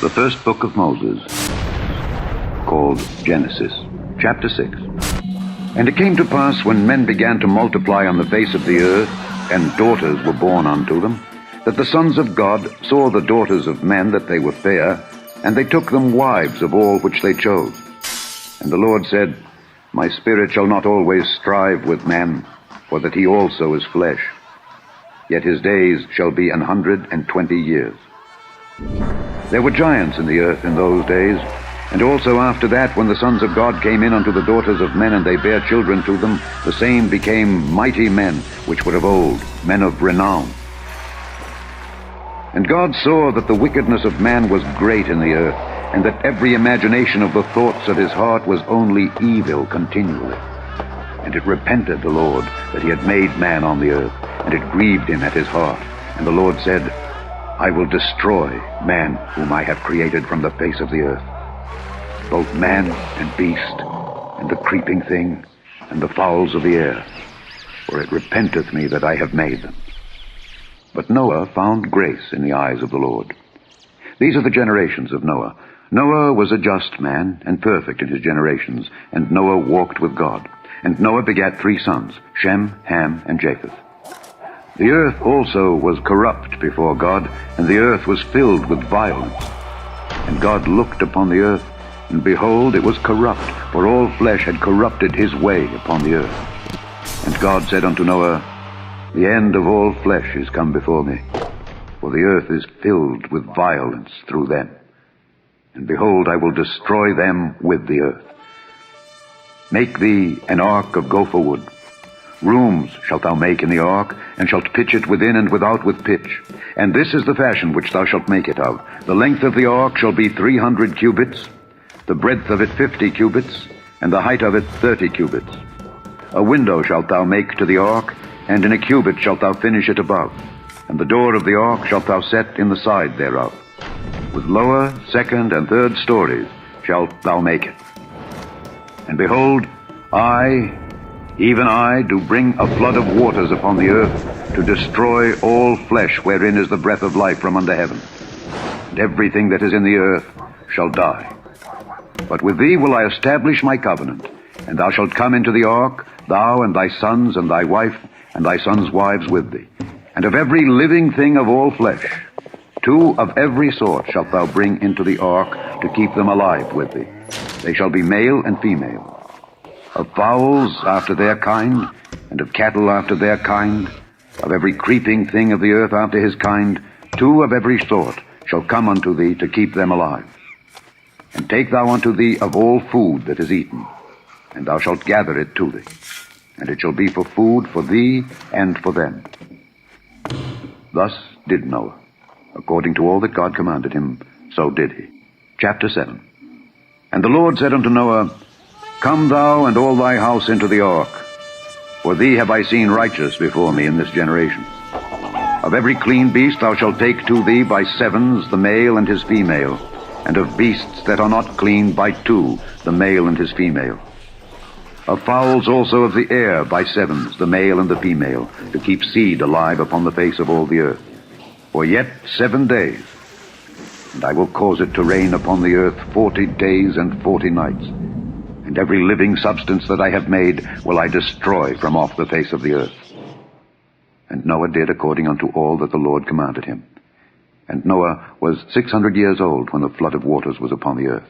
The first book of Moses, called Genesis, chapter 6. And it came to pass, when men began to multiply on the face of the earth, and daughters were born unto them, that the sons of God saw the daughters of men that they were fair, and they took them wives of all which they chose. And the Lord said, My spirit shall not always strive with man, for that he also is flesh. Yet his days shall be 120 years. There were giants in the earth in those days, and also after that, when the sons of God came in unto the daughters of men, and they bare children to them, the same became mighty men, which were of old, men of renown. And God saw that the wickedness of man was great in the earth, and that every imagination of the thoughts of his heart was only evil continually. And it repented the Lord that he had made man on the earth, and it grieved him at his heart. And the Lord said, I will destroy man whom I have created from the face of the earth, both man and beast, and the creeping thing, and the fowls of the air, for it repenteth me that I have made them. But Noah found grace in the eyes of the Lord. These are the generations of Noah. Noah was a just man, and perfect in his generations, and Noah walked with God. And Noah begat 3 sons, Shem, Ham, and Japheth. The earth also was corrupt before God, and the earth was filled with violence. And God looked upon the earth, and behold, it was corrupt, for all flesh had corrupted his way upon the earth. And God said unto Noah, The end of all flesh is come before me, for the earth is filled with violence through them. And behold, I will destroy them with the earth. Make thee an ark of gopher wood. Rooms shalt thou make in the ark, and shalt pitch it within and without with pitch. And this is the fashion which thou shalt make it of. The length of the ark shall be 300 cubits, the breadth of it 50 cubits, and the height of it 30 cubits. A window shalt thou make to the ark, and in a cubit shalt thou finish it above. And the door of the ark shalt thou set in the side thereof. With lower, second, and third stories shalt thou make it. And behold, I, even I, do bring a flood of waters upon the earth, to destroy all flesh wherein is the breath of life from under heaven. And everything that is in the earth shall die. But with thee will I establish my covenant, and thou shalt come into the ark, thou and thy sons and thy wife, and thy sons' wives with thee. And of every living thing of all flesh, 2 of every sort shalt thou bring into the ark, to keep them alive with thee. They shall be male and female. Of fowls after their kind, and of cattle after their kind, of every creeping thing of the earth after his kind, 2 of every sort shall come unto thee, to keep them alive. And take thou unto thee of all food that is eaten, and thou shalt gather it to thee. And it shall be for food for thee and for them. Thus did Noah. According to all that God commanded him, so did he. Chapter 7. And the Lord said unto Noah, Come thou and all thy house into the ark, for thee have I seen righteous before me in this generation. Of every clean beast thou shalt take to thee by 7s the male and his female, and of beasts that are not clean by 2 the male and his female. Of fowls also of the air by 7s the male and the female, to keep seed alive upon the face of all the earth. For yet 7 days, and I will cause it to rain upon the earth 40 days and 40 nights. And every living substance that I have made will I destroy from off the face of the earth. And Noah did according unto all that the Lord commanded him. And Noah was 600 years old when the flood of waters was upon the earth.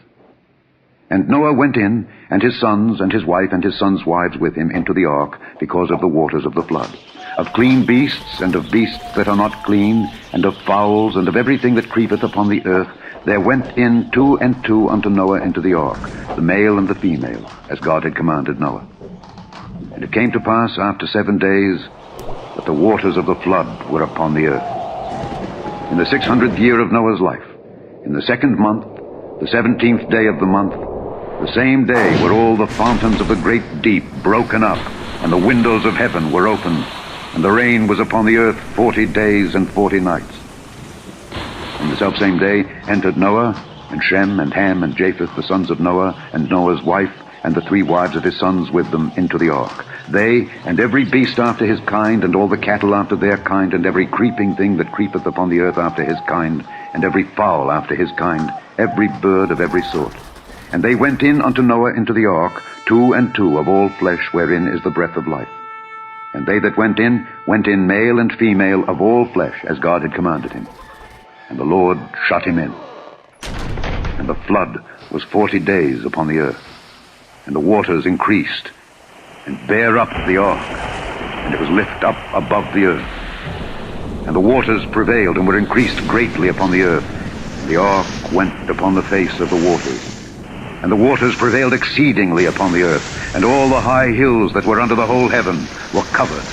And Noah went in, and his sons, and his wife, and his sons' wives with him into the ark, because of the waters of the flood. Of clean beasts, and of beasts that are not clean, and of fowls, and of everything that creepeth upon the earth, there went in 2 and 2 unto Noah into the ark, the male and the female, as God had commanded Noah. And it came to pass after 7 days, that the waters of the flood were upon the earth. In the 600th year of Noah's life, in the 2nd month, the 17th day of the month, the same day were all the fountains of the great deep broken up, and the windows of heaven were opened, and the rain was upon the earth 40 days and 40 nights. In the selfsame day entered Noah, and Shem, and Ham, and Japheth, the sons of Noah, and Noah's wife, and the 3 wives of his sons with them, into the ark. they and every beast after his kind, and all the cattle after their kind, and every creeping thing that creepeth upon the earth after his kind, and every fowl after his kind, every bird of every sort. And they went in unto Noah into the ark, 2 and 2 of all flesh, wherein is the breath of life. And they that went in male and female of all flesh, as God had commanded him. And the Lord shut him in. And the flood was 40 days upon the earth. And the waters increased, and bare up the ark, and it was lift up above the earth. And the waters prevailed, and were increased greatly upon the earth. And the ark went upon the face of the waters. And the waters prevailed exceedingly upon the earth, and all the high hills that were under the whole heaven were covered.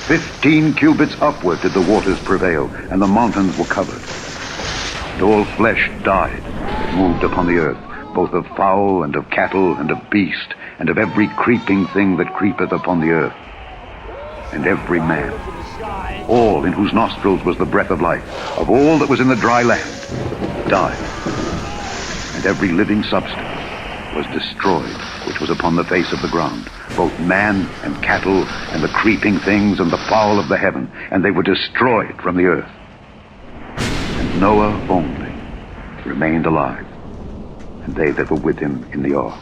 15 cubits upward did the waters prevail, and the mountains were covered. And all flesh died that moved upon the earth, both of fowl and of cattle and of beast, and of every creeping thing that creepeth upon the earth. And every man, all in whose nostrils was the breath of life, of all that was in the dry land, died. And every living substance was destroyed, which was upon the face of the ground, both man and cattle, and the creeping things, and the fowl of the heaven, and they were destroyed from the earth. And Noah only remained alive, and they that were with him in the ark.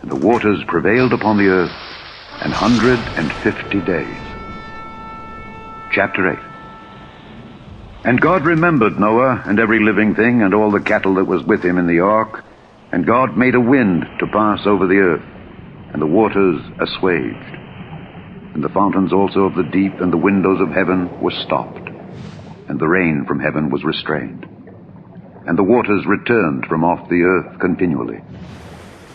And the waters prevailed upon the earth 150 days. Chapter 8. And God remembered Noah and every living thing, and all the cattle that was with him in the ark. And God made a wind to pass over the earth, and the waters assuaged. And the fountains also of the deep and the windows of heaven were stopped, and the rain from heaven was restrained. And the waters returned from off the earth continually.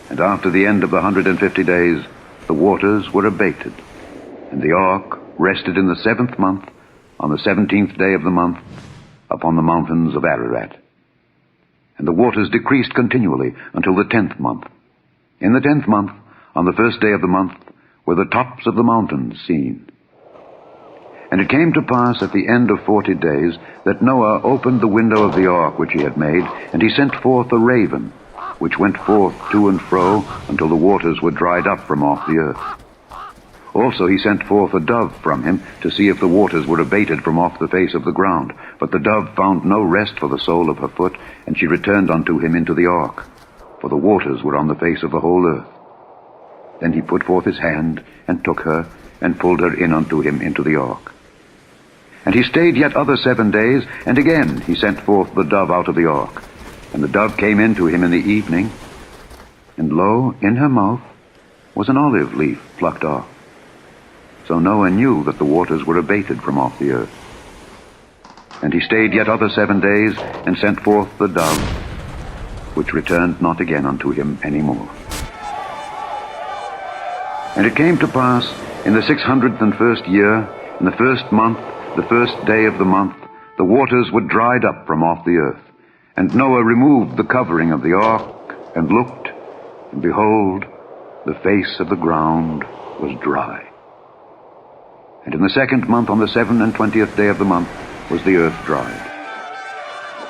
And after the end of the 150 days, the waters were abated. And the ark rested in the 7th month, on the 17th day of the month, upon the mountains of Ararat. And the waters decreased continually until the 10th month. In the 10th month, on the 1st day of the month, were the tops of the mountains seen. And it came to pass at the end of 40 days that Noah opened the window of the ark which he had made, and he sent forth a raven, which went forth to and fro until the waters were dried up from off the earth. Also he sent forth a dove from him to see if the waters were abated from off the face of the ground. But the dove found no rest for the sole of her foot, and she returned unto him into the ark, for the waters were on the face of the whole earth. Then he put forth his hand, and took her, and pulled her in unto him into the ark. And he stayed yet other 7 days, and again he sent forth the dove out of the ark. And the dove came in to him in the evening, and lo, in her mouth was an olive leaf plucked off. So Noah knew that the waters were abated from off the earth. And he stayed yet other 7 days, and sent forth the dove, which returned not again unto him any more. And it came to pass in the 601st year, in the 1st month, the 1st day of the month, the waters were dried up from off the earth. And Noah removed the covering of the ark, and looked, and behold, the face of the ground was dry. And in the 2nd month, on the 27th day of the month, was the earth dried.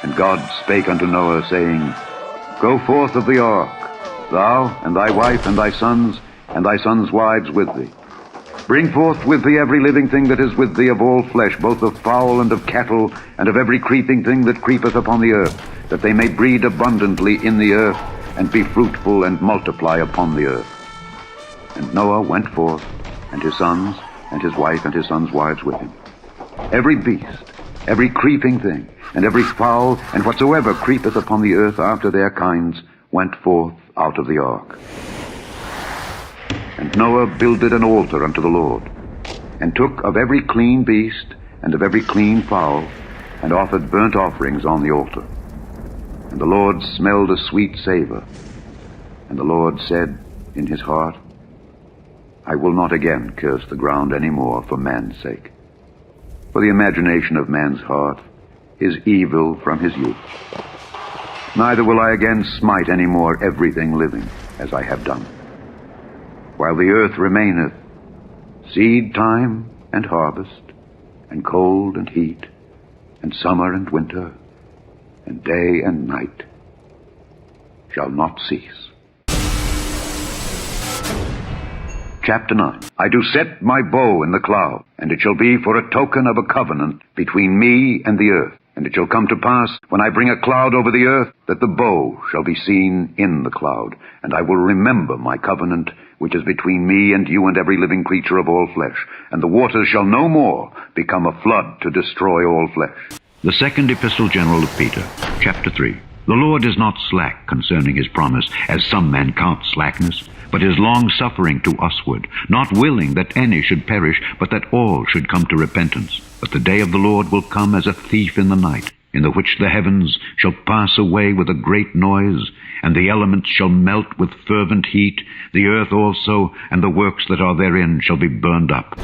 And God spake unto Noah, saying, Go forth of the ark, thou, and thy wife, and thy sons wives with thee. Bring forth with thee every living thing that is with thee of all flesh, both of fowl and of cattle, and of every creeping thing that creepeth upon the earth, that they may breed abundantly in the earth, and be fruitful and multiply upon the earth. And Noah went forth, and his sons, and his wife, and his sons' wives with him. Every beast, every creeping thing, and every fowl, and whatsoever creepeth upon the earth after their kinds, went forth out of the ark. And Noah builded an altar unto the Lord, and took of every clean beast, and of every clean fowl, and offered burnt offerings on the altar. And the Lord smelled a sweet savor. And the Lord said in his heart, I will not again curse the ground any more for man's sake. For the imagination of man's heart is evil from his youth. Neither will I again smite any more everything living, as I have done. While the earth remaineth, seed time and harvest, and cold and heat, and summer and winter, and day and night shall not cease. Chapter 9. I do set my bow in the cloud, and it shall be for a token of a covenant between me and the earth. And it shall come to pass, when I bring a cloud over the earth, that the bow shall be seen in the cloud. And I will remember my covenant, which is between me and you and every living creature of all flesh. And the waters shall no more become a flood to destroy all flesh. The second epistle general of Peter, chapter 3. The Lord is not slack concerning his promise, as some men count slackness, but is long-suffering to usward, not willing that any should perish, but that all should come to repentance. But the day of the Lord will come as a thief in the night, in the which the heavens shall pass away with a great noise, and the elements shall melt with fervent heat, the earth also, and the works that are therein shall be burned up.